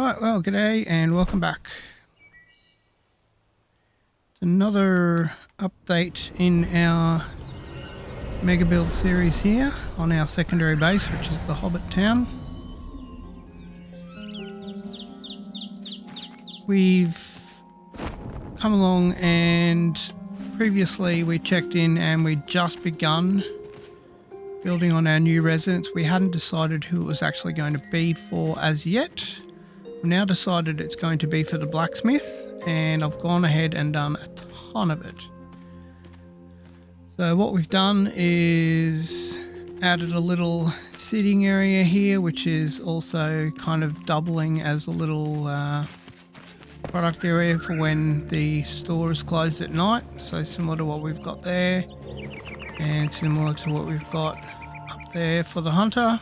Right, well, g'day and welcome back. It's another update in our Megabuild series here on our secondary base, which is the Hobbit town. We've come along and previously we checked in and we'd just begun building on our new residence. We hadn't decided who it was actually going to be for as yet. We've now decided it's going to be for the blacksmith, and I've gone ahead and done a ton of it. So what we've done is added a little sitting area here, which is also kind of doubling as a little product area for when the store is closed at night. So similar to what we've got there, and similar to what we've got up there for the hunter.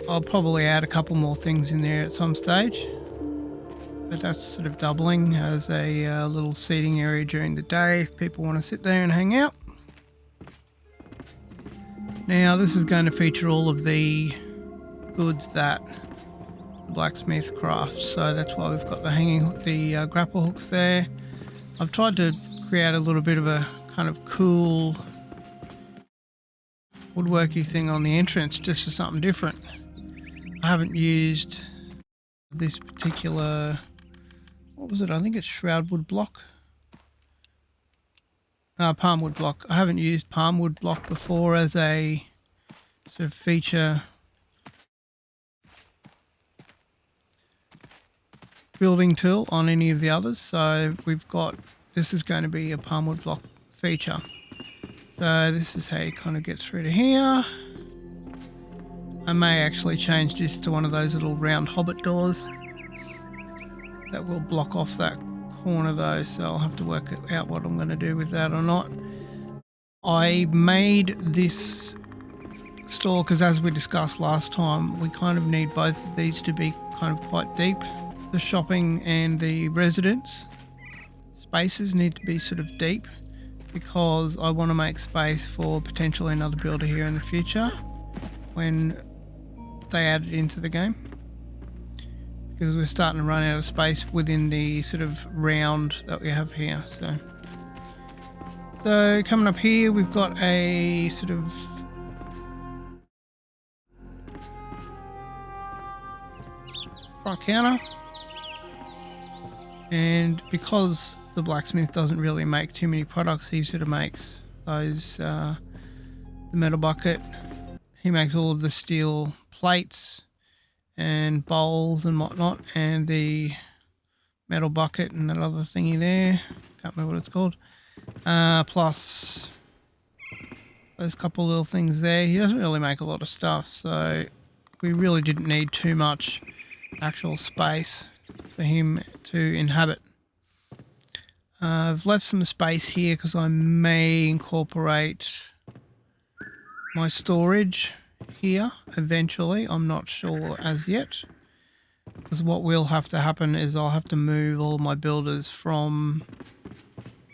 I'll probably add a couple more things in there at some stage, but that's sort of doubling as a little seating area during the day if people want to sit there and hang out. Now this is going to feature all of the goods that the blacksmith crafts, so that's why we've got the grapple hooks there. I've tried to create a little bit of a kind of cool woodworky thing on the entrance just for something different. I haven't used this particular, what was it? I think it's Shroudwood block. Palmwood block. I haven't used Palmwood block before as a sort of feature building tool on any of the others. So we've got, this is going to be a Palmwood block feature. So this is how you kind of get through to here. I may actually change this to one of those little round Hobbit doors that will block off that corner though, so I'll have to work out what I'm going to do with that or not. I made this store because, as we discussed last time, we kind of need both of these to be kind of quite deep. The shopping and the residence spaces need to be sort of deep because I want to make space for potentially another builder here in the future when they add it into the game, because we're starting to run out of space within the sort of round that we have here. So coming up here we've got a sort of front counter, and because the blacksmith doesn't really make too many products, he sort of makes those the metal bucket. He makes all of the steel plates and bowls and whatnot, and the metal bucket and that other thingy there. Can't remember what it's called. Plus those couple little things there. He doesn't really make a lot of stuff, so we really didn't need too much actual space for him to inhabit. I've left some space here because I may incorporate my storage here eventually. I'm not sure as yet, because what will have to happen is I'll have to move all my builders from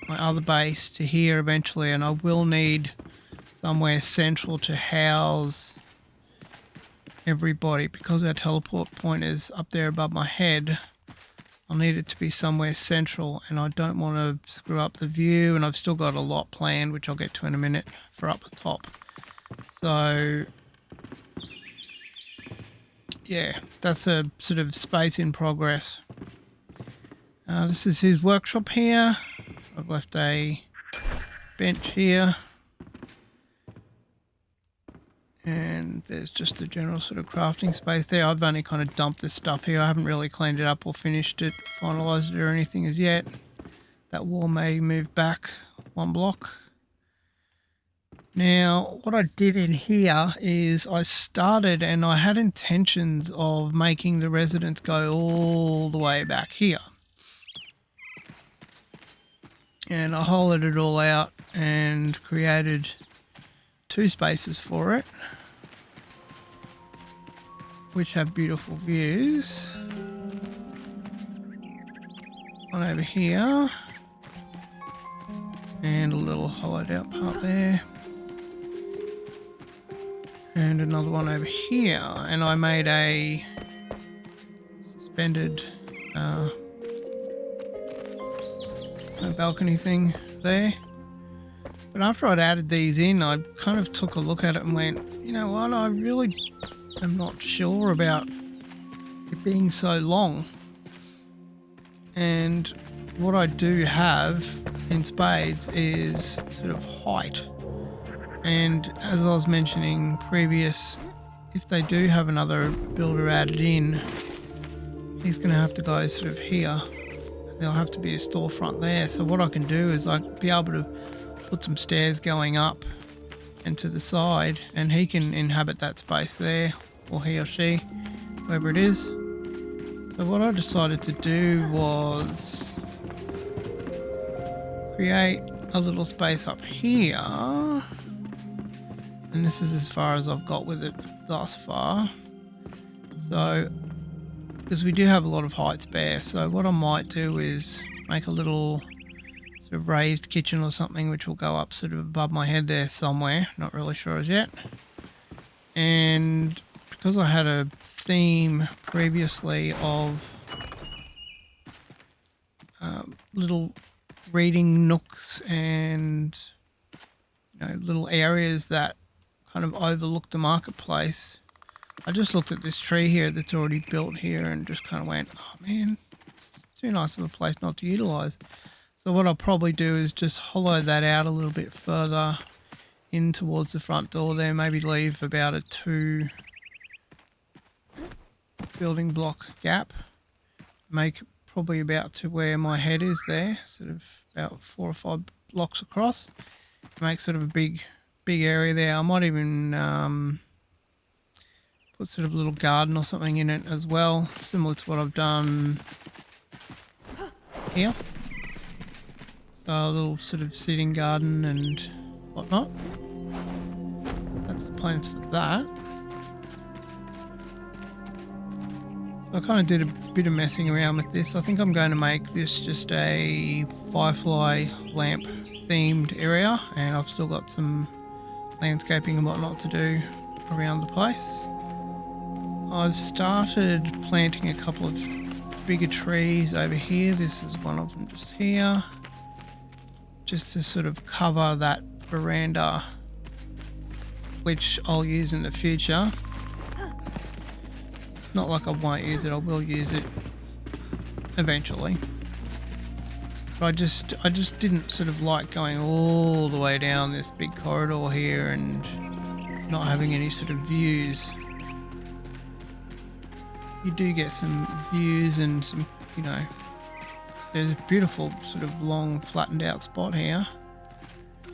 my other base to here eventually, and I will need somewhere central to house everybody because our teleport point is up there above my head. I'll need it to be somewhere central, and I don't want to screw up the view, and I've still got a lot planned which I'll get to in a minute for up the top. So yeah, that's a sort of space in progress. This is his workshop here. I've left a bench here, and there's just a general sort of crafting space there. I've only kind of dumped this stuff here. I haven't really cleaned it up or finished it, finalised it or anything as yet. That wall may move back one block. Now, what I did in here is I started, and I had intentions of making the residence go all the way back here. And I hollowed it all out and created two spaces for it, which have beautiful views. One over here, and a little hollowed out part there. And another one over here. And I made a suspended balcony thing there. But after I'd added these in, I kind of took a look at it and went, you know what, I really am not sure about it being so long. And what I do have in spades is sort of height. And as I was mentioning previous, if they do have another builder added in, he's going to have to go sort of here. There'll have to be a storefront there. So what I can do is I'd be able to put some stairs going up and to the side, and he can inhabit that space there, or he or she, whoever it is. So what I decided to do was create a little space up here. And this is as far as I've got with it thus far. So, because we do have a lot of height spare, so what I might do is make a little sort of raised kitchen or something, which will go up sort of above my head there somewhere. Not really sure as yet. And because I had a theme previously of little reading nooks and little areas that kind of overlook the marketplace, I just looked at this tree here that's already built here and just kind of went, oh man, it's too nice of a place not to utilize. So what I'll probably do is just hollow that out a little bit further in towards the front door there, maybe leave about a 2 building block gap, make probably about to where my head is there, sort of about 4 or 5 blocks across, make sort of a big area there. I might even put sort of a little garden or something in it as well, similar to what I've done here. So a little sort of sitting garden and whatnot. That's the plans for that. So I kind of did a bit of messing around with this. I think I'm going to make this just a firefly lamp themed area, and I've still got some landscaping and whatnot to do around the place. I've started planting a couple of bigger trees over here. This is one of them just here, just to sort of cover that veranda, which I'll use in the future. It's not like I won't use it, I will use it eventually. But I just didn't sort of like going all the way down this big corridor here and not having any sort of views. You do get some views and some, there's a beautiful sort of long flattened out spot here,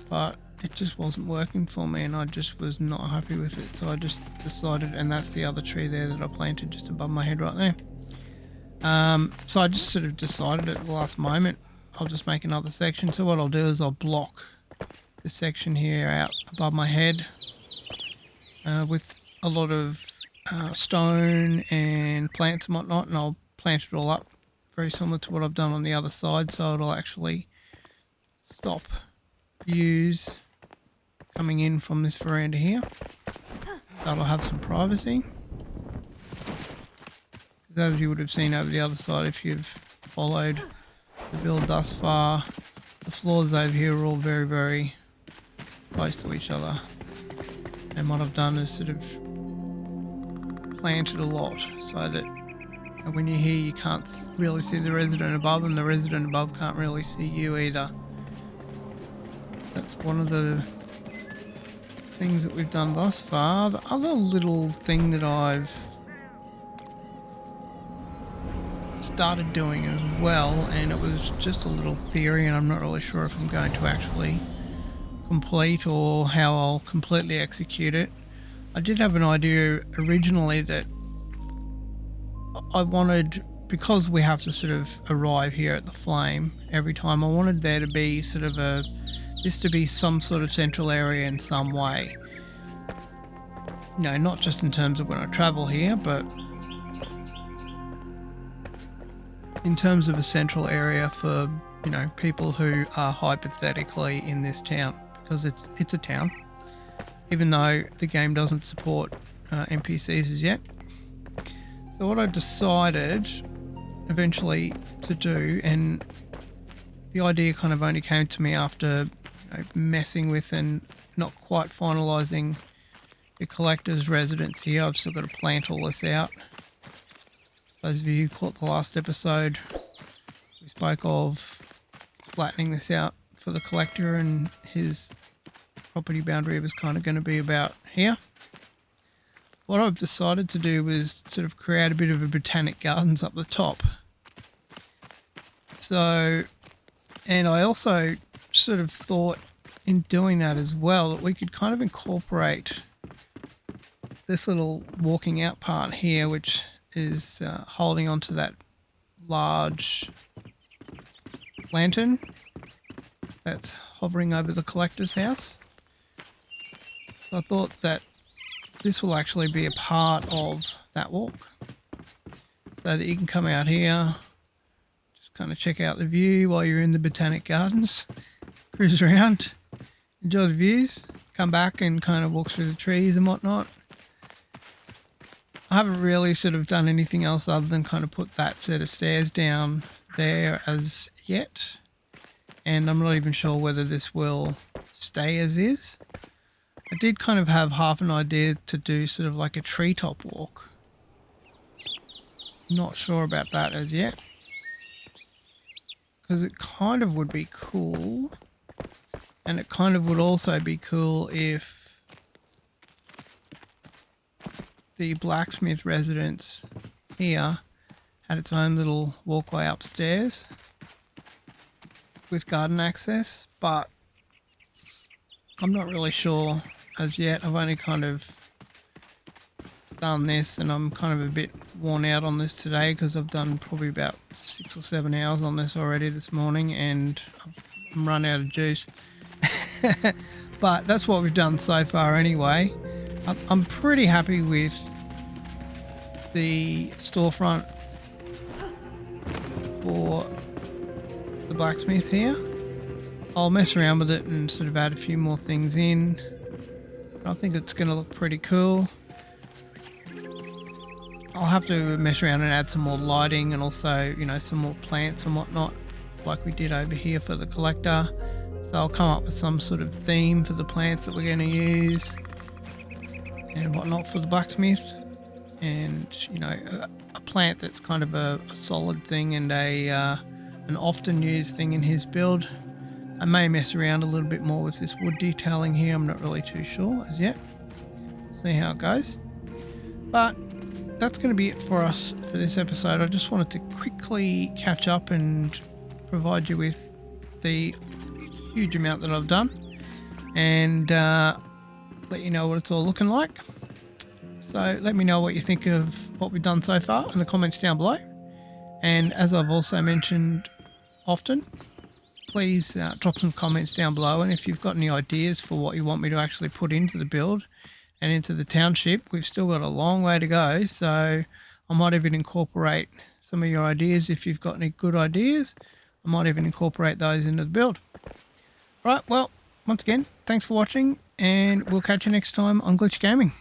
but it just wasn't working for me and I just was not happy with it. So I just decided, and that's the other tree there that I planted just above my head right there. So I just sort of decided at the last moment, I'll just make another section. So what I'll do is I'll block this section here out above my head with a lot of stone and plants and whatnot, and I'll plant it all up very similar to what I've done on the other side, so it'll actually stop views coming in from this veranda here. So it'll have some privacy. Because as you would have seen over the other side, if you've followed the build thus far, the floors over here are all very, very close to each other. And what I've done is sort of planted a lot so that when you're here you can't really see the resident above, and the resident above can't really see you either. That's one of the things that we've done thus far. The other little thing that I've started doing as well, and it was just a little theory and I'm not really sure if I'm going to actually complete or how I'll completely execute it. I did have an idea originally that I wanted, because we have to sort of arrive here at the flame every time, I wanted there to be sort of this to be some sort of central area in some way. Not just in terms of when I travel here, but in terms of a central area for, people who are hypothetically in this town, because it's a town. even though the game doesn't support NPCs as yet. So what I decided eventually to do, and the idea kind of only came to me after messing with and not quite finalising the collector's residence here. I've still got to plant all this out. Those of you who caught the last episode, we spoke of flattening this out for the collector, and his property boundary was kind of going to be about here. What I've decided to do was sort of create a bit of a botanic gardens up the top. So, and I also sort of thought in doing that as well that we could kind of incorporate this little walking out part here, which is holding onto that large lantern that's hovering over the collector's house. So I thought that this will actually be a part of that walk, so that you can come out here, just kind of check out the view while you're in the Botanic Gardens, cruise around, enjoy the views, come back and kind of walk through the trees and whatnot. I haven't really sort of done anything else other than kind of put that set of stairs down there as yet, and I'm not even sure whether this will stay as is. I did kind of have half an idea to do sort of like a treetop walk. Not sure about that as yet, because it kind of would be cool, and it kind of would also be cool if the blacksmith residence here had its own little walkway upstairs with garden access, but I'm not really sure as yet. I've only kind of done this, and I'm kind of a bit worn out on this today because I've done probably about 6 or 7 hours on this already this morning, and I'm run out of juice. But that's what we've done so far anyway. I'm pretty happy with the storefront for the blacksmith here. I'll mess around with it and sort of add a few more things in. I think it's going to look pretty cool. I'll have to mess around and add some more lighting, and also, you know, some more plants and whatnot, like we did over here for the collector. So I'll come up with some sort of theme for the plants that we're going to use and whatnot for the blacksmith. And, you know, a plant that's kind of a solid thing and an often used thing in his build. I may mess around a little bit more with this wood detailing here. I'm not really too sure as yet. See how it goes. But that's going to be it for us for this episode. I just wanted to quickly catch up and provide you with the huge amount that I've done, and let you know what it's all looking like. So let me know what you think of what we've done so far in the comments down below. And as I've also mentioned often, please drop some comments down below, and if you've got any ideas for what you want me to actually put into the build and into the township, we've still got a long way to go, so I might even incorporate some of your ideas. If you've got any good ideas, I might even incorporate those into the build. Right, well, once again, thanks for watching, and we'll catch you next time on Glitch Gaming.